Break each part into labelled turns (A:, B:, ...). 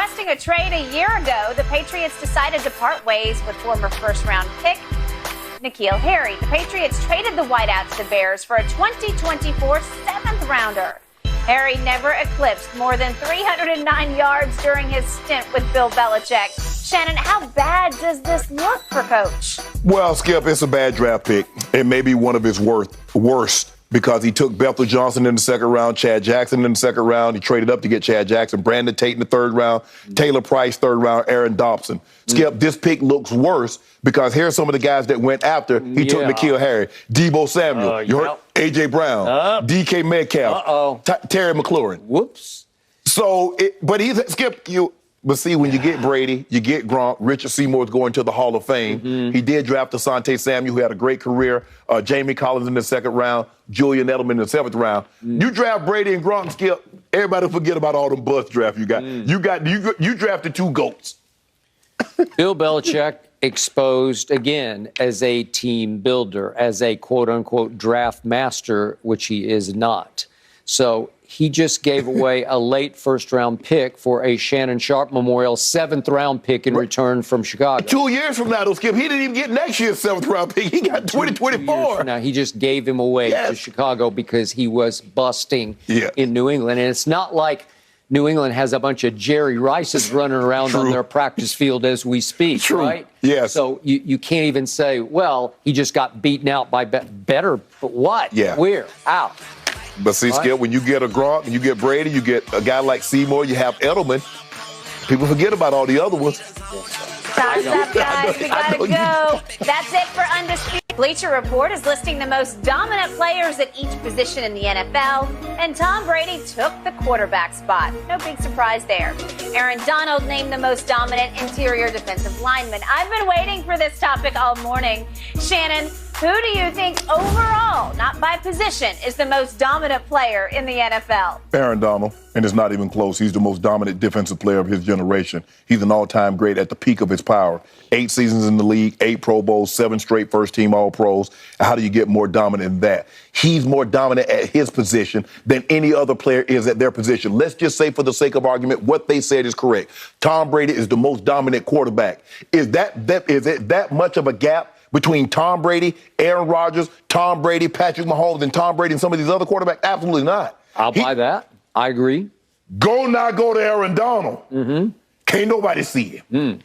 A: requesting a trade a year ago, the Patriots decided to part ways with former first-round pick N'Keal Harry. The Patriots traded the wideout to the Bears for a 2024 seventh-rounder. Harry never eclipsed more than 309 yards during his stint with Bill Belichick. Shannon, how bad does this look for Coach?
B: Well, Skip, it's a bad draft pick. It may be one of his worst because he took Bethel Johnson in the second round, Chad Jackson in the second round. He traded up to get Chad Jackson, Brandon Tate in the third round, Taylor Price third round, Aaron Dobson. Skip, this pick looks worse because here's some of the guys that went after. He took N'Keal Harry, Debo Samuel, you heard A.J. Brown, D.K. Metcalf, Terry McLaurin.
C: Whoops.
B: So, Skip, but see, when you get Brady, you get Gronk, Richard Seymour's going to the Hall of Fame. He did draft Asante Samuel, who had a great career. Jamie Collins in the second round, Julian Edelman in the seventh round. You draft Brady and Gronk, Skip, everybody forget about all them bust drafts you got. You drafted two GOATs.
C: Bill Belichick exposed again as a team builder, as a quote-unquote draft master, which he is not. So he just gave away a late first-round pick for a Shannon Sharpe Memorial seventh-round pick in return from Chicago.
B: 2 years from now, though, Skip, he didn't even get next year's seventh-round pick. He got 2024.
C: Now he just gave him away to Chicago because he was busting in New England. And it's not like New England has a bunch of Jerry Rices running around on their practice field as we speak, right?
B: Yes.
C: So you can't even say, well, he just got beaten out by better, but what?
B: Yeah.
C: Where? How?
B: But see, Skip, when you get a Gronk and you get Brady, you get a guy like Seymour, you have Edelman. People forget about all the other ones.
A: Time's up, guys. We gotta go. That's it for Undisputed. Bleacher Report is listing the most dominant players at each position in the NFL, and Tom Brady took the quarterback spot. No big surprise there. Aaron Donald named the most dominant interior defensive lineman. I've been waiting for this topic all morning. Shannon, who do you think overall, not by position, is the most dominant player in the NFL?
B: Aaron Donald, and it's not even close. He's the most dominant defensive player of his generation. He's an all-time great at the peak of his power. 8 seasons in the league, 8 Pro Bowls, 7 straight first-team All-Pros. How do you get more dominant than that? He's more dominant at his position than any other player is at their position. Let's just say, for the sake of argument, what they said is correct. Tom Brady is the most dominant quarterback. Is it that much of a gap between Tom Brady, Aaron Rodgers, Tom Brady, Patrick Mahomes, and Tom Brady and some of these other quarterbacks? Absolutely not.
C: I'll buy that. I agree.
B: Go to Aaron Donald. Can't nobody see him.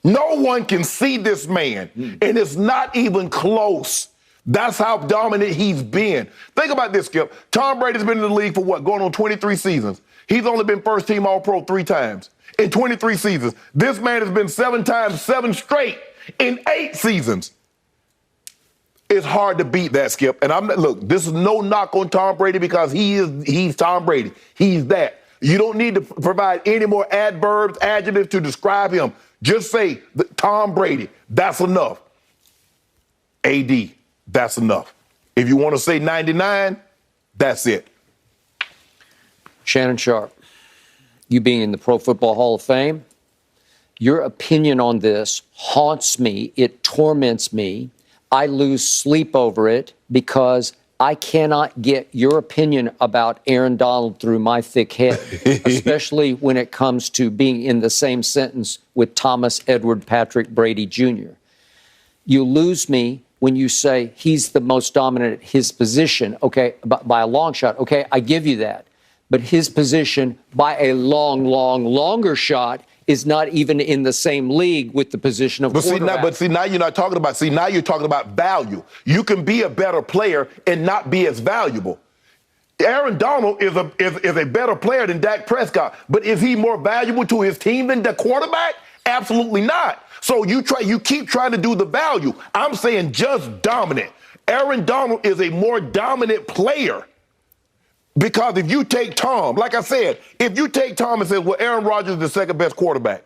B: No one can see this man, and it's not even close. That's how dominant he's been. Think about this, Skip. Tom Brady's been in the league for going on 23 seasons. He's only been first-team All-Pro 3 times in 23 seasons. This man has been 7 times, 7 straight in 8 seasons. It's hard to beat that, Skip. And look, this is no knock on Tom Brady because he's Tom Brady. He's that. You don't need to provide any more adverbs, adjectives to describe him. Just say Tom Brady. That's enough. AD, that's enough. If you want to say 99, that's it.
C: Shannon Sharpe, you being in the Pro Football Hall of Fame, your opinion on this haunts me. It torments me. I lose sleep over it because I cannot get your opinion about Aaron Donald through my thick head, especially when it comes to being in the same sentence with Thomas Edward Patrick Brady Jr. You lose me when you say he's the most dominant at his position, okay, by a long shot. Okay, I give you that. But his position by a longer shot is not even in the same league with the position of quarterback.
B: Now you're not talking about, now you're talking about value. You can be a better player and not be as valuable. Aaron Donald is a better player than Dak Prescott, but is he more valuable to his team than the quarterback? Absolutely not. So you keep trying to do the value. I'm saying just dominant. Aaron Donald is a more dominant player. Because if you take Tom, like I said, if you take Tom and say, well, Aaron Rodgers is the second best quarterback,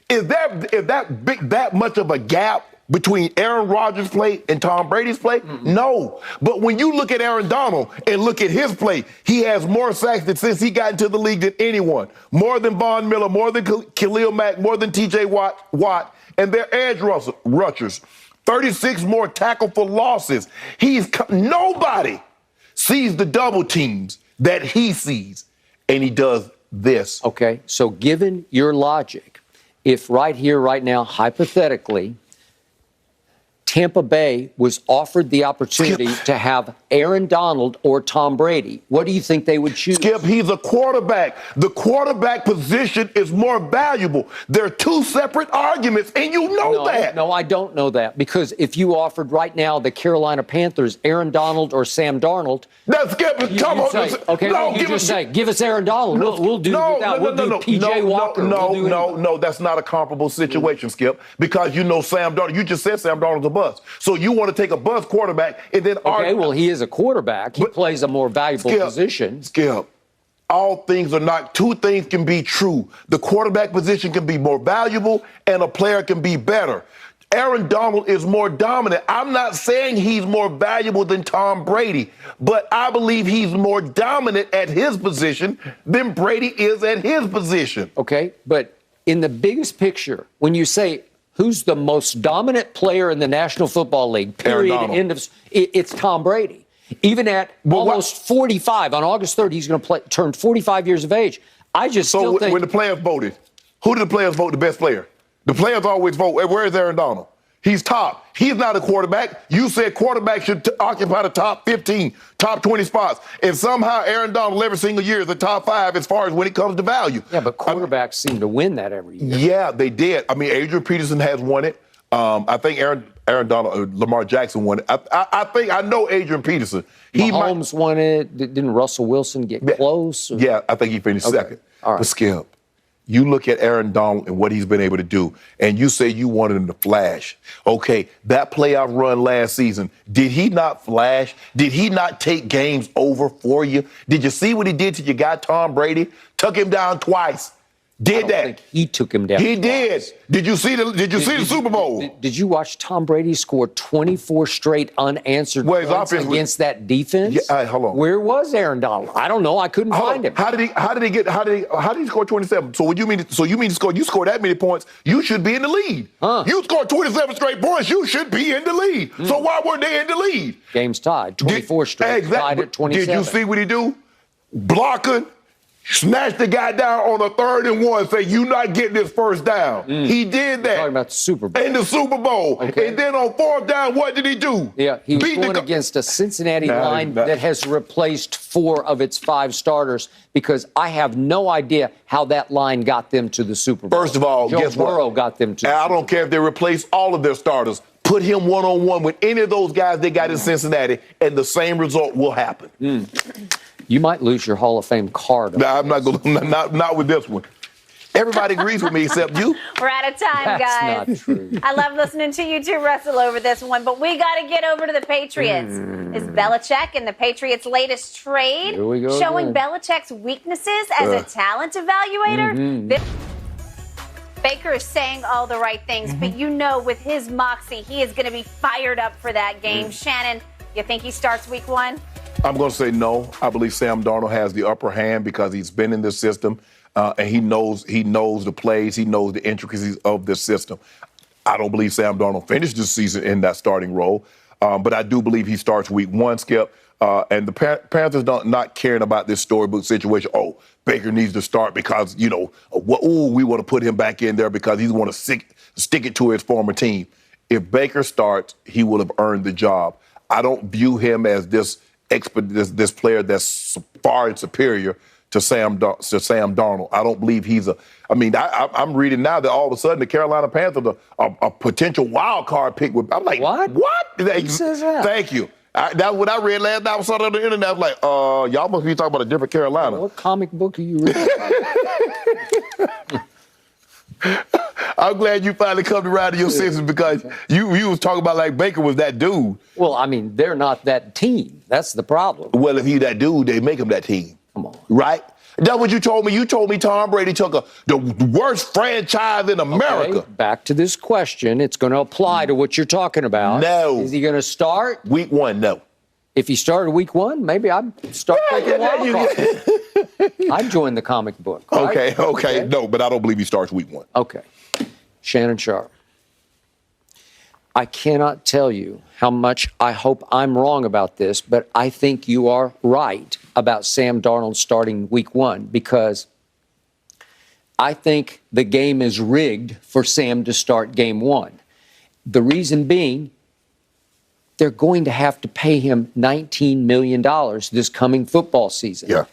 B: is that much of a gap between Aaron Rodgers' play and Tom Brady's play? No. But when you look at Aaron Donald and look at his play, he has more sacks since he got into the league than anyone. More than Von Miller, more than Khalil Mack, more than T.J. Watt, and their edge rushers. 36 more tackle for losses. Nobody sees the double teams that he sees, and he does this.
C: Okay, so given your logic, if right here, right now, hypothetically, Tampa Bay was offered the opportunity to have Aaron Donald or Tom Brady, what do you think they would choose?
B: Skip, he's a quarterback. The quarterback position is more valuable. They're two separate arguments, and you know that.
C: No, I don't know that, because if you offered right now the Carolina Panthers Aaron Donald or Sam Darnold,
B: now, Skip, come on.
C: Say, okay, no, you just say, give us Aaron Donald. We'll do without. We'll do P.J. Walker.
B: No, that's not a comparable situation, Skip, because you know Sam Darnold. You just said Sam Darnold's a bust. So you want to take a bust quarterback and then argue.
C: Well, he is a quarterback. He plays a more valuable position.
B: Skip, all things are not, two things can be true. The quarterback position can be more valuable and a player can be better. Aaron Donald is more dominant. I'm not saying he's more valuable than Tom Brady, but I believe he's more dominant at his position than Brady is at his position.
C: Okay, but in the biggest picture, when you say who's the most dominant player in the National Football League, period, end of, it's Tom Brady. Even at almost 45, on August 3rd, he's going to turn 45 years of age. I just still think...
B: when the players voted, who did the players vote the best player? The players always vote. Where is Aaron Donald? He's top. He's not a quarterback. You said quarterback should occupy the top 15, top 20 spots. And somehow Aaron Donald every single year is the top 5 as far as when it comes to value.
C: Yeah, but quarterbacks seem to win that every year.
B: Yeah, they did. I mean, Adrian Peterson has won it. I think Aaron Donald, Lamar Jackson won it. I know Adrian Peterson.
C: Mahomes won it. Didn't Russell Wilson get close? Or?
B: Yeah, I think he finished second.
C: All right.
B: But Skip, you look at Aaron Donald and what he's been able to do, and you say you wanted him to flash. Okay, that playoff run last season, did he not flash? Did he not take games over for you? Did you see what he did to your guy Tom Brady? Took him down twice.
C: I think he took him down.
B: He did. Did you see the Super Bowl?
C: Did you watch Tom Brady score 24 straight unanswered points against that defense?
B: Yeah, hold on.
C: Where was Aaron Donald? I don't know. I couldn't find him.
B: How did he score 27? So you mean to score that many points? You should be in the lead. You scored 27 straight points. You should be in the lead. So why weren't they in the lead?
C: Game's tied. 24 straight. Tied at 27.
B: Did you see what he do? Blocking. Snatched the guy down on a 3rd and 1, say, "You not getting this first down." He did that.
C: Talking about the Super Bowl.
B: In the Super Bowl. Okay. And then on 4th down, what did he do?
C: Yeah, he was going against a Cincinnati line that has replaced 4 of its 5 starters, because I have no idea how that line got them to the Super Bowl.
B: First of all, guess what?
C: Joe Burrow got them to the Super Bowl.
B: I don't care if they replace all of their starters. Put him one-on-one with any of those guys they got in Cincinnati, and the same result will happen.
C: You might lose your Hall of Fame card.
B: No, I'm not going. Not with this one. Everybody agrees with me except you.
A: We're out of time, guys.
C: That's not true.
A: I love listening to you two wrestle over this one, but we got to get over to the Patriots. Is Belichick and the Patriots' latest trade
C: Here we go
A: showing
C: again.
A: Belichick's weaknesses as a talent evaluator? Baker is saying all the right things, but you know, with his moxie, he is going to be fired up for that game. Shannon, you think he starts week 1?
B: I'm going to say no. I believe Sam Darnold has the upper hand because he's been in this system and he knows the plays, he knows the intricacies of this system. I don't believe Sam Darnold finished this season in that starting role, but I do believe he starts week 1, Skip. And the Panthers not caring about this storybook situation. Oh, Baker needs to start because, we want to put him back in there because he's going to stick it to his former team. If Baker starts, he will have earned the job. I don't view him as this player that's far and superior to Sam Darnold. I don't believe he's I'm reading now that all of a sudden the Carolina Panthers are a potential wild card pick. I'm like, what?
C: Who says that?
B: Thank you. That's what I read last night. I saw it on the internet. I was like, y'all must be talking about a different Carolina.
C: What comic book are you reading?
B: I'm glad you finally come around to your senses because you was talking about like Baker was that dude.
C: Well, they're not that team. That's the problem.
B: Well, if he's that dude, they make him that team.
C: Come on.
B: Right? That's what you told me. You told me Tom Brady took the worst franchise in America.
C: Okay, back to this question. It's going to apply to what you're talking about.
B: No.
C: Is he going to start?
B: Week 1, no.
C: If he started week 1, maybe I'd start taking wild card. I'd join the comic book. Right?
B: Okay. No, but I don't believe he starts week 1.
C: Okay. Shannon Sharp. I cannot tell you how much I hope I'm wrong about this, but I think you are right about Sam Darnold starting week 1 because I think the game is rigged for Sam to start game one. The reason being, they're going to have to pay him $19 million this coming football season.
B: Yeah.